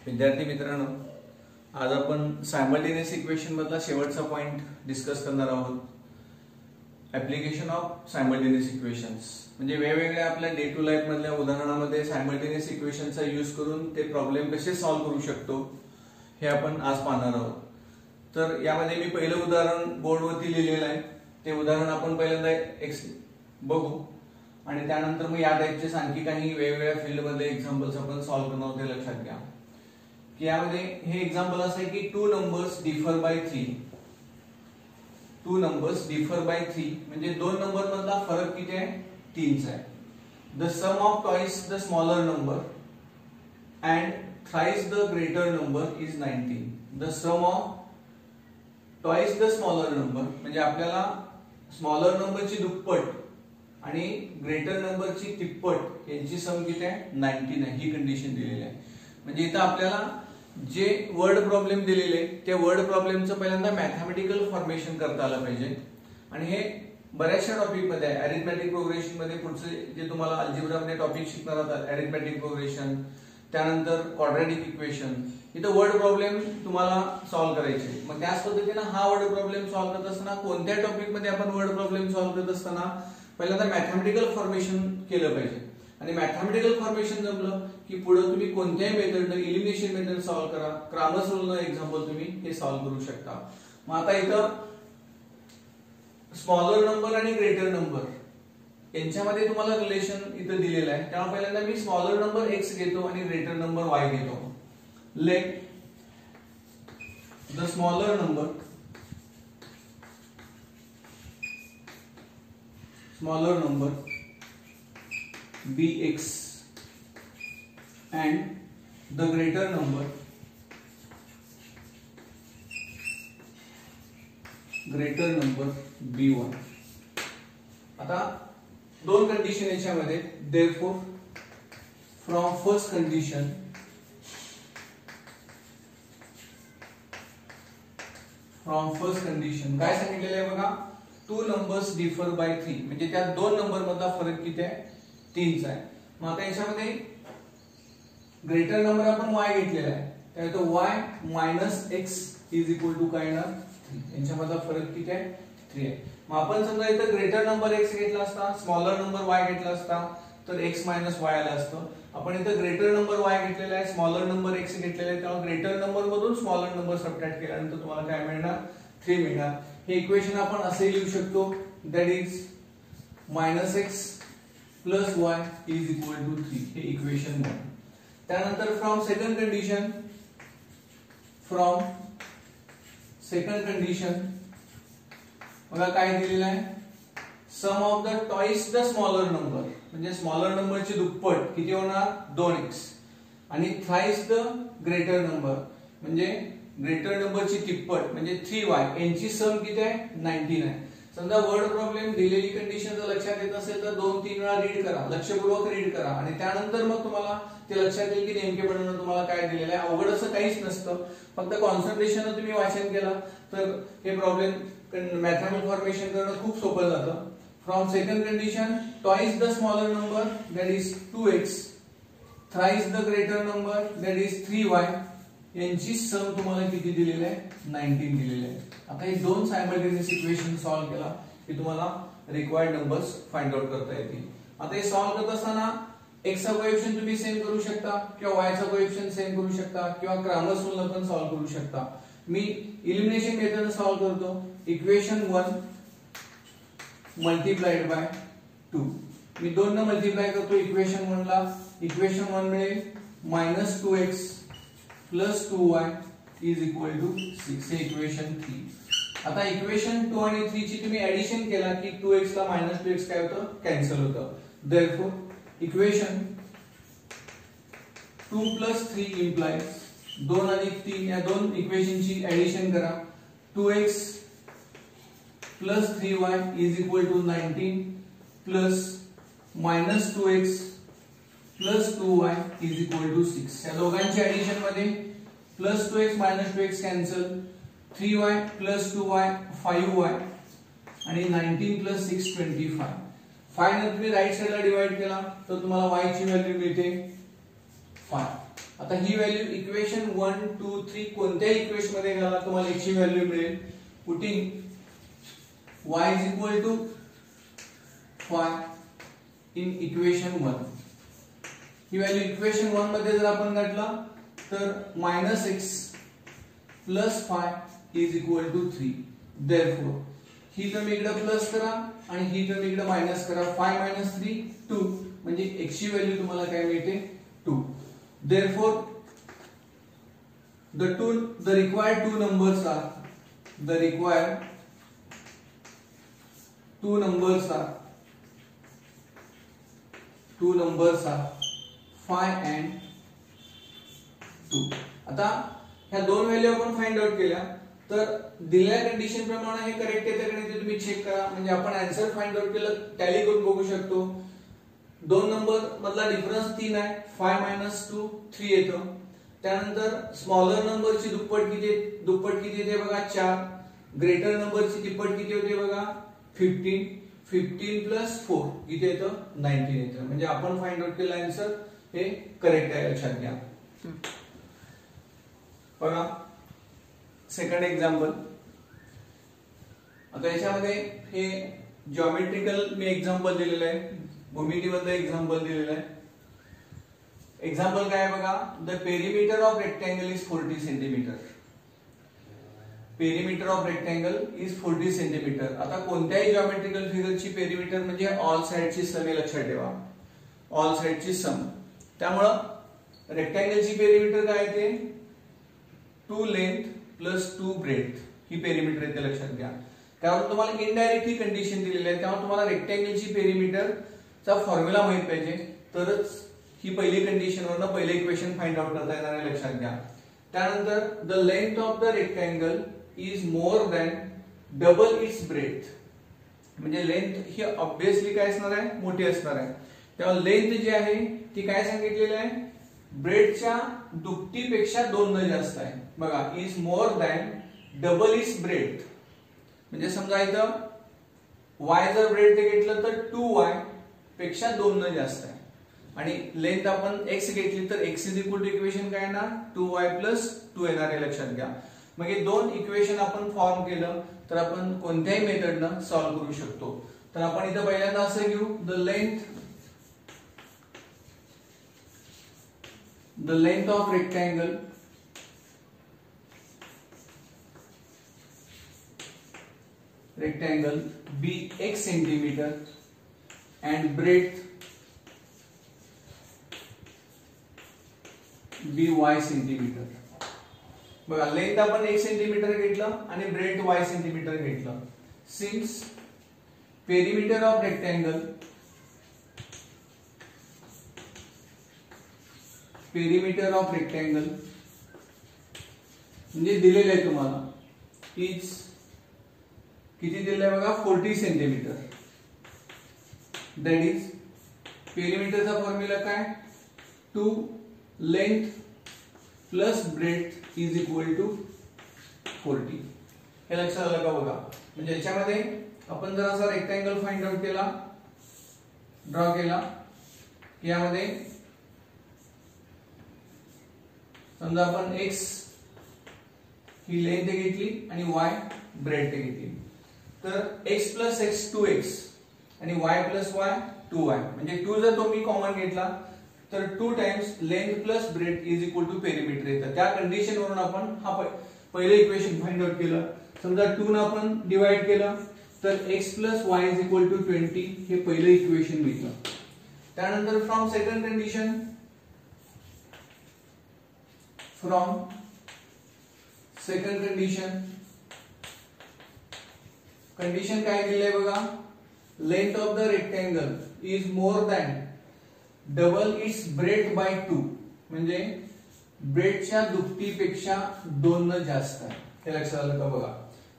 विद्यार्थी मित्रांनो, आज आपण सायमल्टेनियस इक्वेशन मधला शेवटचा पॉइंट डिस्कस करणार आहोत. ऍप्लिकेशन ऑफ सायमल्टेनियस इक्वेशन्स म्हणजे वेगवेगळ्या आपल्या डे टू लाईफ मधल्या उदाहरणामध्ये सायमल्टेनियस इक्वेशनचा यूज करून ते प्रॉब्लेम कसे सॉल्व्ह करू शकतो हे आपण आज पाहणार आहोत. तर यामध्ये मी पहिलं उदाहरण बोर्डवरती लिहिलेलं आहे. ते उदाहरण आपण पहिल्यांदा बघू आणि त्यानंतर मग या टाइपचे आणखी काही वेगवेगळ्या फील्डमध्ये एक्झाम्पल्स आपण सॉल्व्ह करणार आहोत. ते लक्षात घ्या की यामध्ये हे एक्झाम्पल असं आहे की two numbers differ by 3. Two numbers differ by 3 म्हणजे दोन नंबर मधला फरक किती आहे? 3 आहे. The sum of twice the smaller number and thrice the greater number is 19. The sum of twice the smaller number म्हणजे आपल्याला स्मॉलर नंबरची दुप्पट आणि ग्रेटर नंबरची तिप्पट यांची सम किती आहे? 19 आहे. ही कंडिशन दिलेली आहे. म्हणजे इथं आपल्याला जे वर्ड प्रॉब्लेम दिलेले त्या वर्ड प्रॉब्लेमचं पहिल्यांदा मॅथमॅटिकल फॉर्मेशन करता आलं पाहिजे. आणि हे बऱ्याचशा टॉपिक मध्ये आहे. अरिथमॅटिक प्रोग्रेशन मध्ये पुढचे जे तुम्हाला अल्जेब्रा मध्ये टॉपिक शिकणार आहात, अरिथमॅटिक प्रोग्रेशन, त्यानंतर क्वाड्रॅटिक इक्वेशन, इथं वर्ड प्रॉब्लेम तुम्हाला सॉल्व्ह करायचे. मग त्याच पद्धतीने हा वर्ड प्रॉब्लेम सॉल्व्ह करत असताना कोणत्या टॉपिक मध्ये आपण वर्ड प्रॉब्लेम सॉल्व्ह करत असताना पहिल्यांदा मॅथमॅटिकल फॉर्मेशन केलं पाहिजे. आणि मॅथमॅटिकल फॉर्मेशन जमलं की पुढे तुम्ही कोणत्याही मेथडनं एलिमिनेशन मेथड सॉल्व्ह करा. क्रॅमर्स रूलनं एक्झाम्पल तुम्ही हे सॉल्व्ह करू शकता. मग आता इथं स्मॉलर नंबर आणि ग्रेटर नंबर यांच्यामध्ये तुम्हाला रिलेशन इथं दिलेलं आहे. त्यामुळे पहिल्यांदा मी स्मॉलर नंबर x घेतो आणि ग्रेटर नंबर y घेतो. Let the smaller number be x and the greater number be 1. आता दोन कंडिशन याच्यामध्ये. therefore from first condition काय सांगितलेलं आहे बघा, टू नंबर्स डिफर बाय 3 म्हणजे त्या दोन नंबर मधला फरक किती आहे? 3 आहे. मग आता याच्यामध्ये ग्रेटर नंबर आपण y घेतलेला आहे. त्यामुळे y minus x is equal to काय येणार? 3. यांच्यामधला फरक किती आहे? 3 आहे. मग आपण समजा इथं ग्रेटर नंबर x घेतला असता, स्मॉलर नंबर y घेतला असता तर x मायनस y आलं असतं. आपण इथं ग्रेटर नंबर y घेतलेला आहे, स्मॉलर नंबर x घेतलेला आहे. त्यामुळे ग्रेटर नंबर मधून स्मॉलर नंबर सबट्रॅक्ट केल्यानंतर तुम्हाला काय मिळणार? 3 मिळणार. हे इक्वेशन आपण असे लिहू शकतो, that is minus x plus y is equal to 3. हे इक्वेशन 1. त्यानंतर फ्रॉम सेकंड कंडिशन बघा काय दिलेलं आहे, sum of the twice the smaller number म्हणजे स्मॉलर नंबरची दुप्पट किती होणार? 2x आणि थ्राइस द ग्रेटर नंबर म्हणजे ग्रेटर नंबरची तिप्पट म्हणजे 3y यांची सम किती आहे? 19 आहे. समजा वर्ड प्रॉब्लेम दिलेली कंडिशन जर लक्षात येत असेल तर 2-3 वेळा रीड करा, लक्षपूर्वक रीड करा आणि त्यानंतर मग तुम्हाला ते लक्षात येईल की नेमकेपणाने तुम्हाला काय दिलेलं आहे. अवघड असं काहीच नसतं. फक्त कॉन्सन्ट्रेशन तुम्ही वाचन केलं तर हे प्रॉब्लेम मॅथमॅटिकल फॉर्मेशन करणं खूप सोपं जातं. From second condition twice the smaller number that is 2x thrice the greater number that is 3y यांची सम तुम्हाला किती दिलेली आहे? 19 दिलेली आहे. आता हे दोन सायमल्टेनियस इक्वेशन सॉल्व्ह केला की तुम्हाला रिक्वायर्ड नंबर्स फाइंड आउट करता येतील. आता हे सॉल्व्ह करत असताना x चा कोएफिशिएंट तुम्ही सेम करू शकता किंवा y चा कोएफिशिएंट सेम करू शकता किंवा क्रॅमर्स रूलनं पण सॉल्व्ह करू शकता. मी एलिमिनेशन मेथड सॉल्व्ह करतो. इक्वेशन 1 मल्टिप्लाइड बाय 2 मी 2 ने मल्टिप्लाय करतो इक्वेशन 1 ला. इक्वेशन 1 मिळेल minus 2x plus 2y is equal to 6. हे इक्वेशन 3. आता इक्वेशन 2 आणि 3 ची तुम्ही ऍडिशन केला की 2x ला मायनस 2x काय होतं? कॅन्सल होतं. therefore इक्वेशन 2 प्लस 3 implies 2 आणि 3 या दोन इक्वेशनची ऍडिशन करा. 2x plus 3y is equal to 19 plus minus 2x plus 2y is equal to 6. या दोघांच्या ऍडिशन मध्ये plus 2x minus 2x cancel, 3y plus 2y 5y आणि 19 प्लस 6 25. 5 ने तुम्ही राइट साइडला डिवाइड केला तर तुम्हाला y ची व्हॅल्यू मिळते 5. आता ही व्हॅल्यू इक्वेशन 1 2 3 कोणत्याही इक्वेशन मध्ये घाला तुम्हाला x ची व्हॅल्यू मिळेल. Putting y is equal to 5 in equation 1. He value equation 1 मध्ये जर आपण घातला तर -x + 5 is equal to 3. therefore he term इकडे प्लस करा आणि ही टर्म इकडे मायनस करा. 5 - 3 2 म्हणजे x ची व्हॅल्यू तुम्हाला काय मिळते 2. therefore the required two numbers are 5 and 2. आता ह्या दोन व्हॅल्यू आपण फाइंड आउट केल्या तर दिलेल्या कंडिशन प्रमाणे हे करेक्ट येते का नाही ते तुम्ही चेक करा. म्हणजे आपण आन्सर फाइंड आउट केलं टॅली करून बघू शकतो. दोन नंबर मधला डिफरन्स 3 आहे. 5 - 2 3 येतो. त्यानंतर स्मॉलर नंबरची दुप्पट किती येते बघा 4. ग्रेटर नंबरची तिप्पट किती होते बघा 15. 15 + 4 किती येतं 19 येतं. म्हणजे आपण फाइंड आउट केलं आन्सर हे करेक्ट आहे लक्षात घ्या. बघा सेकंड एक्झाम्पल. आता याच्यामध्ये हे जॉमेट्रिकल मी एक्झाम्पल दिलेलं आहे. भूमितीबद्दल एक्झाम्पल दिलेलं आहे. एक्झाम्पल काय आहे बघा. The perimeter of rectangle is 40 centimetre. Perimeter of rectangle is 40 centimetre. आता कोणत्याही जॉमेट्रिकल फिगरची पेरिमीटर म्हणजे ऑल साइडची सम हे लक्षात ठेवा. ऑल साइडची सम. त्यामुळे रेक्टँगलची पेरिमीटर काय येते 2 लेंथ + 2 ब्रेथ ही पेरिमीटर येते लक्षात घ्या. त्यावर तुम्हाला इनडायरेक्टली कंडिशन दिलेली आहे. त्यामुळे तुम्हाला रेक्टँगलची पेरिमीटर चा फॉर्म्युला माहित पाहिजे तरच ही पहिली कंडिशन वरनं पहिले इक्वेशन फाइंड आउट करता येणार आहे लक्षात घ्या. त्यानंतर the length of the rectangle is more than double its breath. म्हणजे लेंथ ही ऑब्वियसली काय असणार आहे मोठी असणार आहे. तेव्हा लेंथ जी आहे ती काय सांगितलेली आहे ब्रेथच्या दुप्पटीपेक्षा 2 न जास्त आहे. बघा is more than double its breath. म्हणजे समजा इथं y जर ब्रेथ घेतलं तर 2y पेक्षा 2 न जास्त आहे. आणि लेंथ आपण x घेतली तर x is equal to equation काय येणार 2y + 2 येणार आहे लक्षात घ्या. मग हे दोन इक्वेशन आपण फॉर्म केलं तर आपण कोणत्याही मेथडनं सॉल्व्ह करू शकतो. तर आपण इथं पहिल्यांदा असं घेऊ the length of rectangle be x centimeter and breadth be y centimetre. बघा लेंथ आपण 1 सेंटीमीटर घेतलं आणि ब्रेथ y सेंटीमीटर घेतलं. सिन्स पेरिमीटर ऑफ रेक्टँगल म्हणजे दिलेलं आहे तुम्हाला इज किती दिलेलं आहे बघा 40 सेंटीमीटर. दॅट इज पेरिमीटरचा फॉर्म्युला काय 2 length + breadth is equal to 40. हे लक्षात आलं का बघा. म्हणजे याच्यामध्ये आपण जर असा रेक्टँगल फाइंड आउट केला ड्रॉ केला यामध्ये समजा आपण x ही लेंथ घेतली आणि y ब्रेथ घेतली तर x + x 2x आणि y + y 2y. म्हणजे 2 जर तुम्ही कॉमन घेतला तर 2 times length + breadth is equal to perimeter येतं. त्या कंडिशन वरून आपण हा पहिले इक्वेशन फाइंड आउट केलं. समजा 2 ने आपण डिवाइड केलं तर x + y is equal to 20 हे पहिलं इक्वेशन मिळतं. त्यानंतर फ्रॉम सेकंड कंडिशन कंडिशन काय दिलंय बघा length of the rectangle is more than double its breadth by 2. म्हणजे ब्रेथच्या दुप्पटीपेक्षा 2 न जास्त आहे. हे लक्षात आलं का बघा.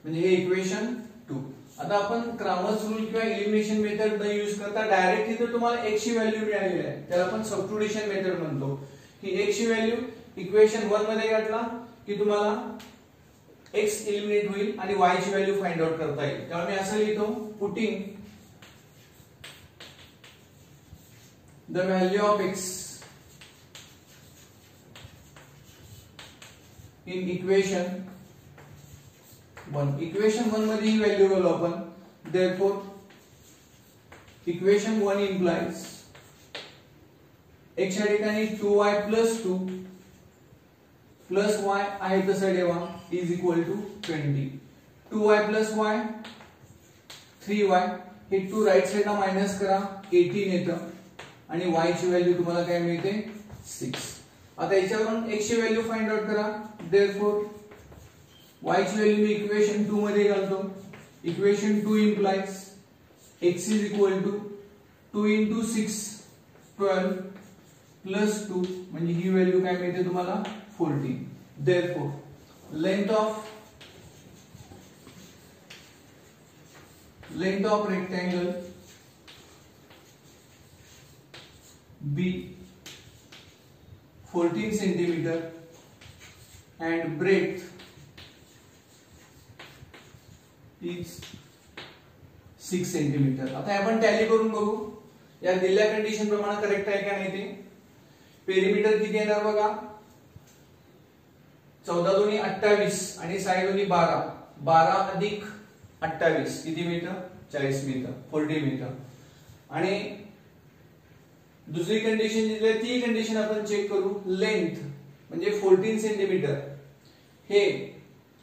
म्हणजे हे इक्वेशन 2. आता आपण क्रामर्स रूल किंवा एलिमिनेशन मेथड न यूज करता डायरेक्ट इथे तुम्हाला x ची व्हॅल्यू मिळालेली आहे. त्याला आपण सबस्टिट्यूशन मेथड म्हणतो की x ची व्हॅल्यू इक्वेशन 1 मध्ये घातला की तुम्हाला x एलिमिनेट होईल आणि y ची व्हॅल्यू फाइंड आउट करता येईल. त्यामुळे मी असं लिहितो putting the value of x in equation 1. Equation 1 मध्ये ही व्हॅल्यू घालू आपण. देअरफॉर इक्वेशन 1 इम्प्लाइज x च्या ठिकाणी 2y + 2 + y आहे तसं ठेवा is equal to 20. 2y + y 3y हे 2 राइट साइडला मायनस करा 18 येतं आणि y ची व्हॅल्यू तुम्हाला काय मिळते 6. आता याच्यावरून x ची व्हॅल्यू फाइंड आउट करा. देअरफॉर y ची व्हॅल्यू मी इक्वेशन 2 मध्ये घालतो. Equation 2 implies x is equal to 2 * 6 12 + 2 म्हणजे ही व्हॅल्यू काय मिळते तुम्हाला 14. Therefore length of rectangle B 14 centimeter and breadth is 6 centimeter. आता आपण टॅली करून बघू या दिलेल्या कंडिशन प्रमाणे करेक्ट आहे का नाही ते. पेरिमीटर किती येणार बघा 14 × 2 = 28 आणि 6 × 2 = 12. 12 अधिक 28 किती मीटर 40 मीटर 40 मीटर. आणि दुसरी कंडिशन दिली आहे ती कंडिशन आपण चेक करू. लेंथ म्हणजे 14 सेंटीमीटर हे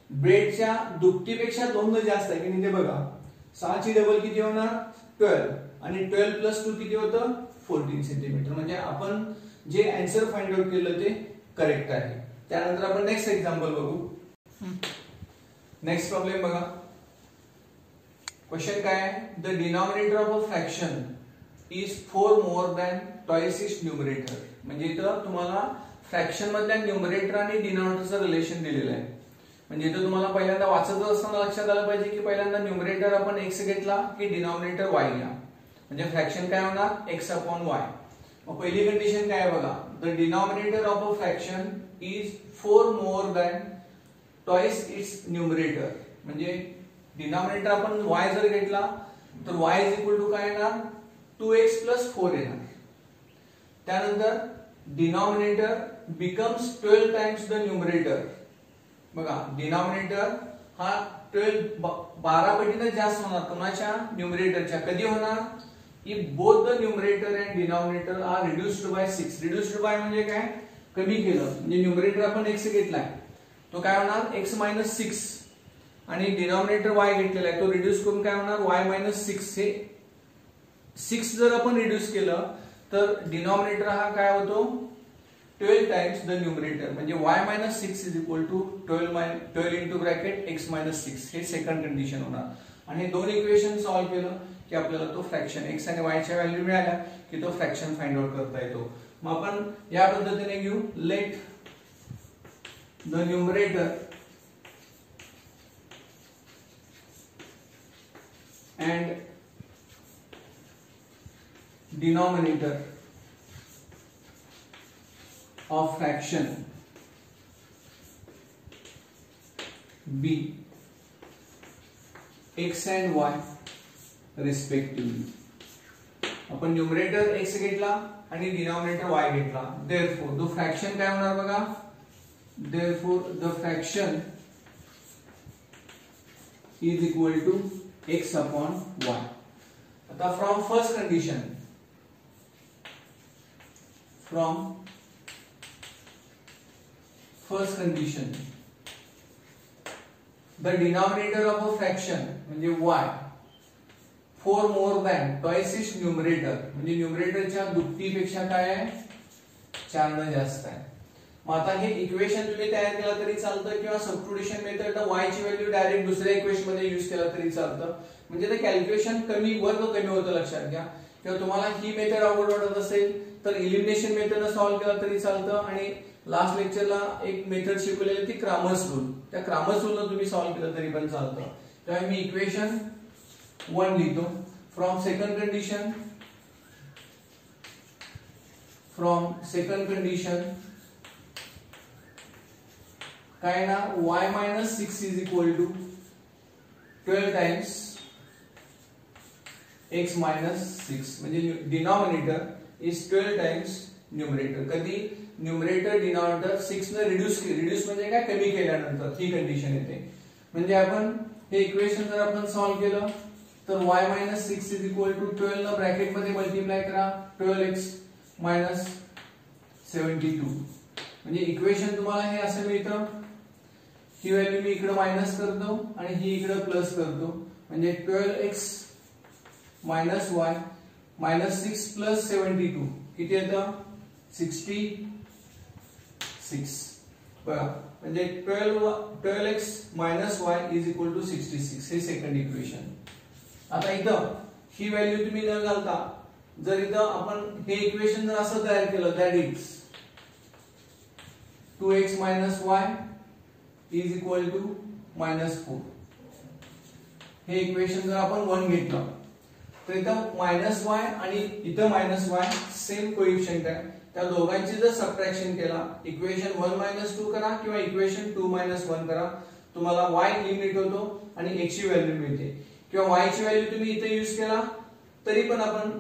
ब्रेडच्या दुपटीपेक्षा 2 जास्त आहे की नाही ते बघा. 6 ची डबल किती होणार 12 आणि 12 + 2 किती होतं 14 सेंटीमीटर. म्हणजे आपण जे आन्सर फाइंड आउट केलं ते करेक्ट आहे. त्यानंतर आपण नेक्स्ट एक्झाम्पल बघू. नेक्स्ट प्रॉब्लेम बघा. क्वेश्चन काय आहे. The denominator of a fraction is 4 more than twice its numerator. म्हणजे इथं तुम्हाला फ्रॅक्शन मधल्या न्यूमरेटर आणि डिनॉमिनेटरचं रिलेशन दिलेलं आहे. म्हणजे इथं तुम्हाला पहिल्यांदा वाचत असताना लक्षात आलं पाहिजे की पहिल्यांदा न्यूमरेटर आपण x घेतला की डिनॉमिनेटर y घ्या. म्हणजे फ्रॅक्शन काय होणार x/y. मग पहिली कंडिशन काय आहे बघा. The denominator of a fraction is 4 more than twice its numerator. म्हणजे डिनॉमिनेटर आपण y जर घेतला तर y इज इक्वल टू काय येणार 2x + 4 येणार. त्यानंतर denominator becomes 12 times the numerator. बघा डिनॉमिनेटर हा 12 पटीने जास्त होणार कोणाच्या न्यूमरेटरच्या. कधी होणार if both the numerator and denominator are reduced by 6. Reduced by म्हणजे काय कमी केलं. म्हणजे न्यूमरेटर आपण x घेतलाय तो काय होणार x - 6 आणि डिनॉमिनेटर y घेतलेला आहे तो रिड्यूस करून काय होणार y - 6. हे 6 जर आपण रिड्यूस केलं तर डिनॉमिनेटर हा काय होतो 12 टाइम्स द न्यूमरेटर. म्हणजे y - 6 is equal to 12 into bracket x - 6. हे सेकंड कंडिशन होणार. आणि दोन इक्वेशन सॉल्व्ह केलं की आपल्याला तो फ्रॅक्शन x आणि y च्या व्हॅल्यू मिळाल्या की तो फ्रॅक्शन फाइंड आउट करता येतो. मग आपण या पद्धतीने घेऊ. Let the numerator and denominator of fraction B x and y respectively. आपण न्यूमरेटर x घेतला आणि डिनॉमिनेटर y घेतला. therefore the fraction काय होणार बघा. therefore the fraction is equal to x/y. आता from first condition the denominator of a fraction म्हणजे y 4 more than twice its numerator म्हणजे न्यूमरेटरच्या दुप्पटीपेक्षा काय आहे 4 ने जास्त आहे. मग आता हे इक्वेशन तुम्ही तयार केला तरी चालतं किंवा सबस्टिट्यूशन मेथड y ची व्हॅल्यू डायरेक्ट दुसऱ्या इक्वेशन मध्ये यूज केला तरी चालतं. म्हणजे ते कॅल्क्युलेशन वर्ग कमी होतं लक्षात घ्या. किंवा तुम्हाला ही मेथड अवघड वाटत असेल तर एलिमिनेशन मेथडने सॉल्व्ह केला तरी चालतं. आणि लास्ट लेक्चरला एक मेथड शिकवलेली ती क्रामर्स रूल. त्या क्रामर्स रूलने तुम्ही सॉल्व्ह केलं तरी पण चालतं. तेव्हा मी इक्वेशन 1 लिहितो. फ्रॉम सेकंड कंडिशन काय ना y - 6 is equal to 12 times x - 6 म्हणजे डिनॉमिनेटर इज 12 टाइम्स न्यूमरेटर. कधी न्यूमरेटर डिनॉमिनेटर 6 ने रिड्यूस म्हणजे काय कमी केल्यानंतर ही कंडिशन येते. म्हणजे आपण हे इक्वेशन जर आपण सॉल्व्ह केलं तर y - 6 = 12 न ब्रॅकेट मध्ये मल्टिप्लाय करा 12x - 72. म्हणजे इक्वेशन तुम्हाला हे असं मिळतं. ही व्हॅल्यू मी इकडे मायनस करतो आणि ही इकडे प्लस करतो. म्हणजे 12x - y - 6 + 72 किती येतं 66. बघा म्हणजे 12x - y = 66 हे सेकंड इक्वेशन. आता इथं ही व्हॅल्यू तुम्ही न घालता जर इथं आपण हे इक्वेशन जर असं तयार केलं दॅट इज 2x - y = -4. हे इक्वेशन जर आपण 1 घेतलं तर इथं -y आणि इथं -y सेम कोएफिशिएंट आहे. त्या दोघांची जर सबट्रॅक्शन केला इक्वेशन 1 - 2 करा किंवा इक्वेशन 2 - 1 करा तुम्हाला y लिमिट होतो आणि x ची व्हॅल्यू मिळते. किंवा y ची व्हॅल्यू तुम्ही इथे यूज केला तरी पण आपण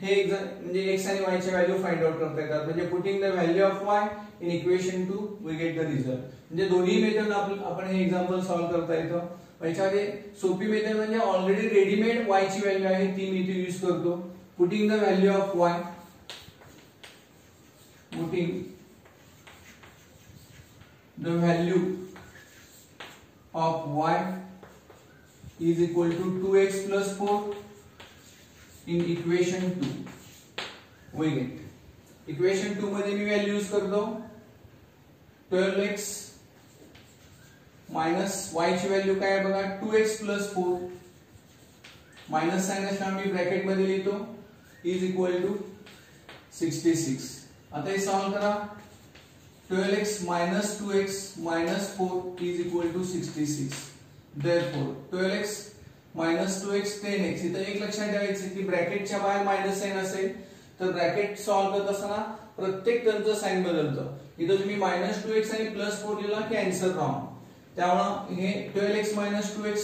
हे म्हणजे x आणि y ची व्हॅल्यू फाइंड आउट करता येतात. म्हणजे putting the value of y in equation 2 we get the result. म्हणजे दोन्ही मेथड आपण हे एक्झाम्पल सॉल्व्ह करता येतं. याच्यामध्ये सोपी मेथड म्हणजे ऑलरेडी रेडीमेड y ची व्हॅल्यू आहे ती मी इथे यूज करतो. Putting the value of y putting the value of y is equal to 2x plus 4 in equation 2 we get equation 2 मध्ये मी व्हॅल्यू यूज करतो 12x मायनस y ची value काय आहे बघा 2x plus 4 मायनस साइन असल्यामुळे मी bracket मध्ये लिहितो is equal to 66. आता हे सॉल्व करा 12x minus 2x minus 4 is equal to 66. Therefore 12x minus 2x 10x. इथं एक लक्षात ठेवायचं की ब्रॅकेटच्या बाहेर मायनस साइन असेल तर ब्रॅकेट सॉल्व करत असताना प्रत्येक टर्मचं साइन बदलतं. इथं तुम्ही -2x आणि +4 लिहिला की आन्सर रॉंग. त्यामुळे हे 12x minus 2x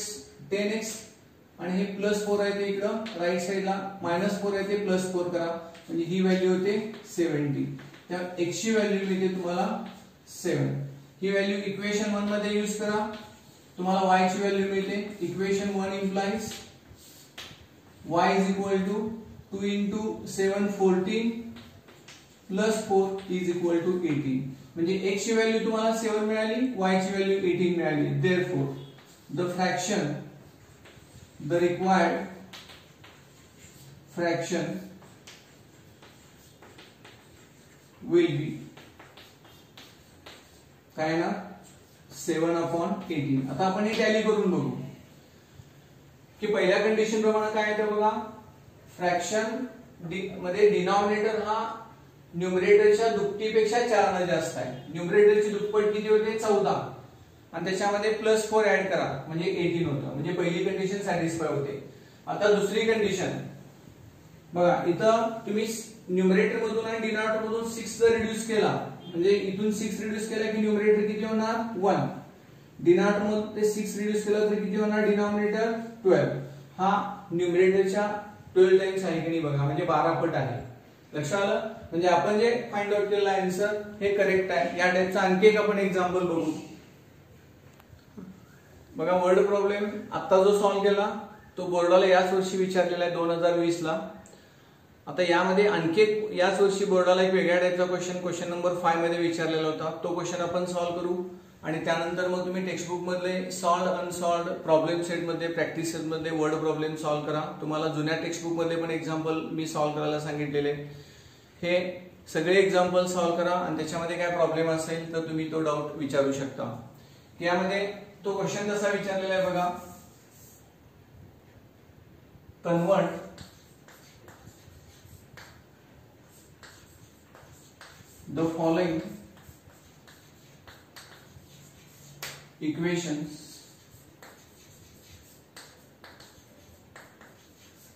10x आणि हे +4 आहे ते इकडं राईट साइडला -4 आहे ते +4 करा म्हणजे ही व्हॅल्यू होते 70. त्या x ची व्हॅल्यू मिळते तुम्हाला 7. ही व्हॅल्यू इक्वेशन 1 मध्ये यूज करा तुम्हाला y ची व्हॅल्यू मिळते. Equation 1 implies y is equal to 2 into 7 14 plus 4 is equal to 18. म्हणजे x ची व्हॅल्यू तुम्हाला 7 मिळाली y ची व्हॅल्यू 18 मिळाली. Therefore the fraction the required fraction will be काय ना 7/18. आता आपण हे टॅली करून बघू की पहिल्या कंडिशन प्रमाणे काय येतं बघा फ्रॅक्शन मध्ये डिनॉमिनेटर हा न्यूमरेटरच्या दुप्पटीपेक्षा 4 जास्त आहे. न्यूमरेटरची दुप्पट किती होते 14 आणि त्याच्यामध्ये +4 ऍड करा म्हणजे 18 होतं. म्हणजे पहिली कंडिशन सॅटिस्फाय होते. आता दुसरी कंडिशन बघा इथं तुम्ही न्यूमरेटर मधून आणि डिनॉमिनेटर मधून 6 जर रिड्यूस केला म्हणजे इथून 6 रिड्यूस केला की न्यूमरेटर किती होणार 1. डिनॉमिनेटर मधून ते 6 रिड्यूस केलं तर किती होणार डिनॉमिनेटर 12. हा न्यूमरेटरच्या 12 टाइम्स आहे की नाही बघा म्हणजे 12 पट आहे. लक्षात आलं. म्हणजे आपण जे फाइंड आउट केलेला आन्सर हे करेक्ट आहे. या टाइपचा आणखी एक आपण एक्झाम्पल बघू. बघा वर्ड प्रॉब्लेम आता जो सॉल्व्ह केला तो बोर्डाला याच वर्षी विचारलेला आहे 2020 ला. आता यामध्ये आणखी याच वर्षी बोर्डाला एक वेगळ्या टाइपचा क्वेश्चन नंबर 5 मध्ये विचारलेला होता. तो क्वेश्चन आपण सॉल्व्ह करू आणि त्यानंतर मग तुम्ही टेक्स्ट बुक मधले सॉल्व्ड अनसॉल्व्ड प्रॉब्लेम सेट मध्ये प्रॅक्टिस सेट मध्ये वर्ड प्रॉब्लेम सॉल्व्ह करा. तुम्हाला जुन्या टेक्स्ट बुक मध्ये पण एक्झाम्पल मी सॉल्व्ह करायला सांगितलेले. हे सगळे एक्झाम्पल सॉल्व्ह करा आणि त्याच्यामध्ये काय प्रॉब्लेम असेल तर तुम्ही तो डाऊट विचारू शकता. यामध्ये तो क्वेश्चन कसा विचारलेला आहे बघा. Convert the following equations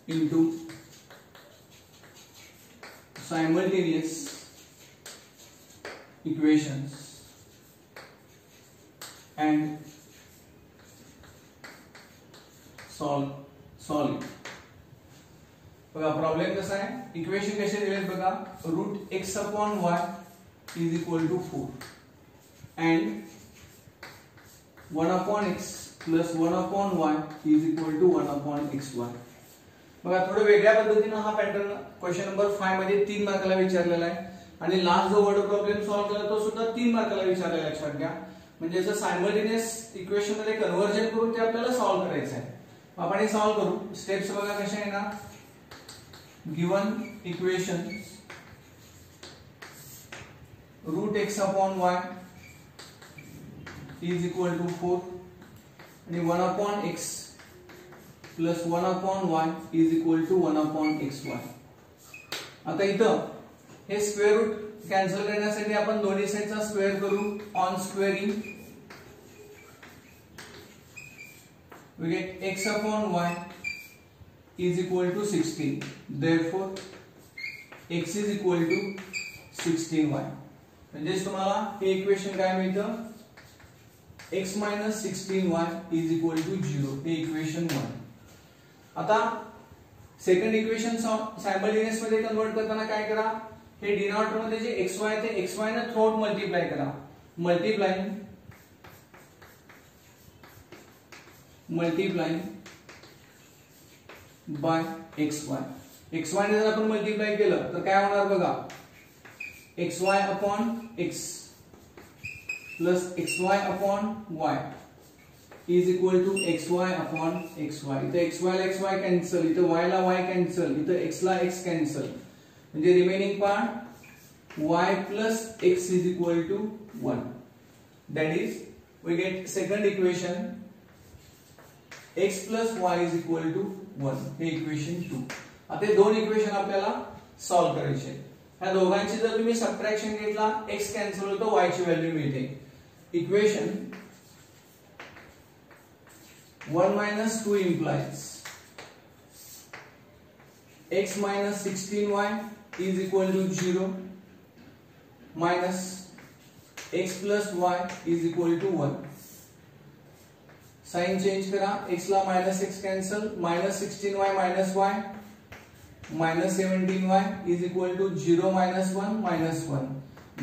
into simultaneous equations and solve it. बघा प्रॉब्लेम कसा आहे. इक्वेशन कसे दिलेत बघा. √x/y is equal to 4 and 1 upon x plus 1 upon y is equal to 1 upon xy. बघा थोडं वेगळ्या पद्धतीने हा पॅटर्न क्वेश्चन नंबर 5 मध्ये 3 मार्काला विचारलेला आहे आणि लास्ट जो वर्ड प्रॉब्लेम सॉल्व्ह केला तो सुद्धा 3 मार्काला विचारलेला आहे. लक्षात घ्या. म्हणजे याचं सायमल्टेनियस इक्वेशन मध्ये कन्व्हर्जन करून ते आपल्याला सॉल्व्ह करायचं आहे. आपण हे सॉल्व्ह करू. स्टेप्स बघा कशा आहे ना. Given equation root x upon y is equal to 4 आणि 1 upon x plus 1 upon y is equal to 1 upon xy. आता इथं हे स्क्वेअर रूट कॅन्सल करण्यासाठी आपण दोन्ही साइडचा स्क्वेअर करू. On squaring we get x upon y is equal to 16. Therefore x is equal to 16y. म्हणजे तुम्हाला हे इक्वेशन काय मिळतं. x minus 16y is equal to 0. हे इक्वेशन 1. आता सेकंड इक्वेशन सायमल्टेनियस मध्ये कन्वर्ट करताना काय करा. हे डिनॉमिनेटर मध्ये जे xy आहे ते xy ने थ्रू आउट मल्टिप्लाय करा. Multiplying by xy. xy ने जर आपण मल्टिप्लाय केलं तर काय होणार बघा. xy upon x plus xy upon y is equal to xy upon xy. इथे xy ला xy कॅन्सल, इथे y ला y कॅन्सल, इथे x ला x कॅन्सल. म्हणजे remaining part y plus x is equal to 1. That is we get second equation x plus y is equal to 1. हे equation 2. आता हे दोन इक्वेशन आपल्याला सॉल्व्ह करायचे. ह्या दोघांची जर तुम्ही सबट्रॅक्शन घेतला x कॅन्सल होतो, y ची व्हॅल्यू मिळते. Equation 1 minus 2 implies x minus 16y is equal to 0 minus x plus y is equal to 1. Sign change करा. x ला minus x cancel, minus 16y minus y minus 17y is equal to 0 minus 1 minus 1.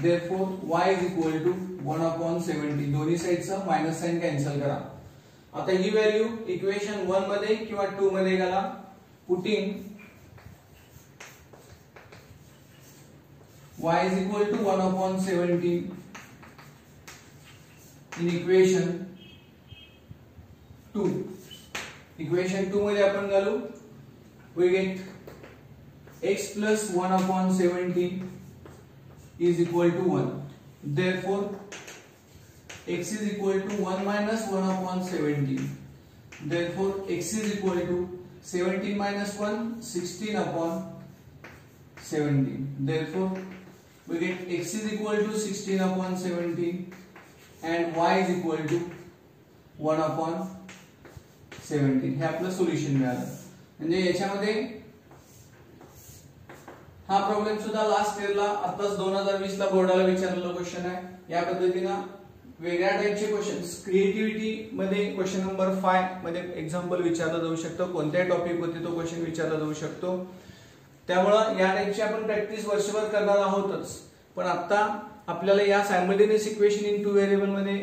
Therefore y is equal to 1 upon 17. दोन्ही साइडचा minus sign cancel करा. आता ही value equation 1 मध्ये किंवा 2 मध्ये घाला. Putting y is equal to 1 upon 17 in equation 2. Equation 2 मध्ये आपण घालू. we get x plus 1 upon 17 is equal to 1. Therefore x is equal to 1 minus 1 upon 17. Therefore x is equal to 17 minus 1 16 upon 17. Therefore we get x is equal to 16 upon 17 and y is equal to 1 upon 17. हे आपलं solution मिळालं. म्हणजे याच्यामध्ये हा problem सुद्धा last इयरला आताच 2020 ला बोर्डाला विचारलेला क्वेश्चन आहे. या पद्धतीने वेगळ्या टाइपचे क्वेश्चन्स क्रिएटिव्हिटी मध्ये क्वेश्चन नंबर 5 मध्ये एक्झाम्पल विचारला जाऊ शकतो. कोणत्याही टॉपिक वरती तो क्वेश्चन विचारला जाऊ शकतो. त्यामुळे या टाइपची आपण प्रॅक्टिस वर्षभर करणार आहोतच. पण आता आपल्याला या simultaneous equation in two variable मध्ये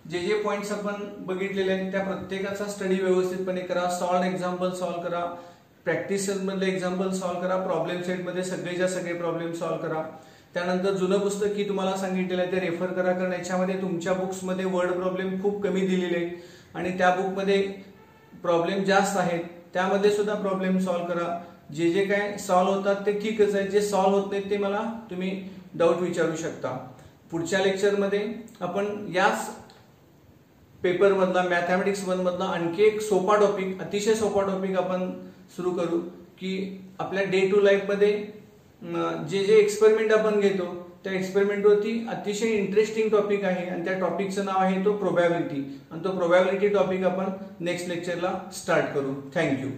जे जे पॉइंट्स आपण बघितलेले आहेत त्या प्रत्येकाचा स्टडी व्यवस्थितपणे करा. सॉल्व्ड एक्झाम्पल सॉल्व्ह करा. प्रॅक्टिस मधले एक्झाम्पल सॉल्व्ह करा. प्रॉब्लेम सेट मध्ये सगळेच्या सगळे प्रॉब्लेम सॉल्व्ह करा. त्यानंतर जुनं पुस्तक की तुम्हाला सांगितलेलं आहे ते रेफर करा. कारण याच्यामध्ये तुमच्या बुक्स मध्ये वर्ड प्रॉब्लेम खूप कमी दिलेले आहेत आणि त्या बुक मध्ये प्रॉब्लेम जास्त आहेत. त्यामध्ये सुद्धा प्रॉब्लेम सॉल्व्ह करा. जे जे काय सॉल्व्ह होतात ते ठीकच आहे. जे सॉल्व्ह होत नाहीत ते मला तुम्ही डाऊट विचारू शकता. पुढच्या लेक्चर मध्ये आपण याच पेपर मधला मॅथमॅटिक्स 1 मधला आणखी एक सोपा टॉपिक, अतिशय सोपा टॉपिक आपण सुरू करू की आपल्या डे टू लाईफ मध्ये जे जे एक्सपेरिमेंट आपण घेतो त्या एक्सपेरिमेंट वरती अतिशय इंटरेस्टिंग टॉपिक आहे आणि त्या टॉपिकचं नाव आहे तो प्रोबॅबिलिटी. आणि तो प्रोबॅबिलिटी टॉपिक आपण नेक्स्ट लेक्चरला स्टार्ट करू. थँक्यू.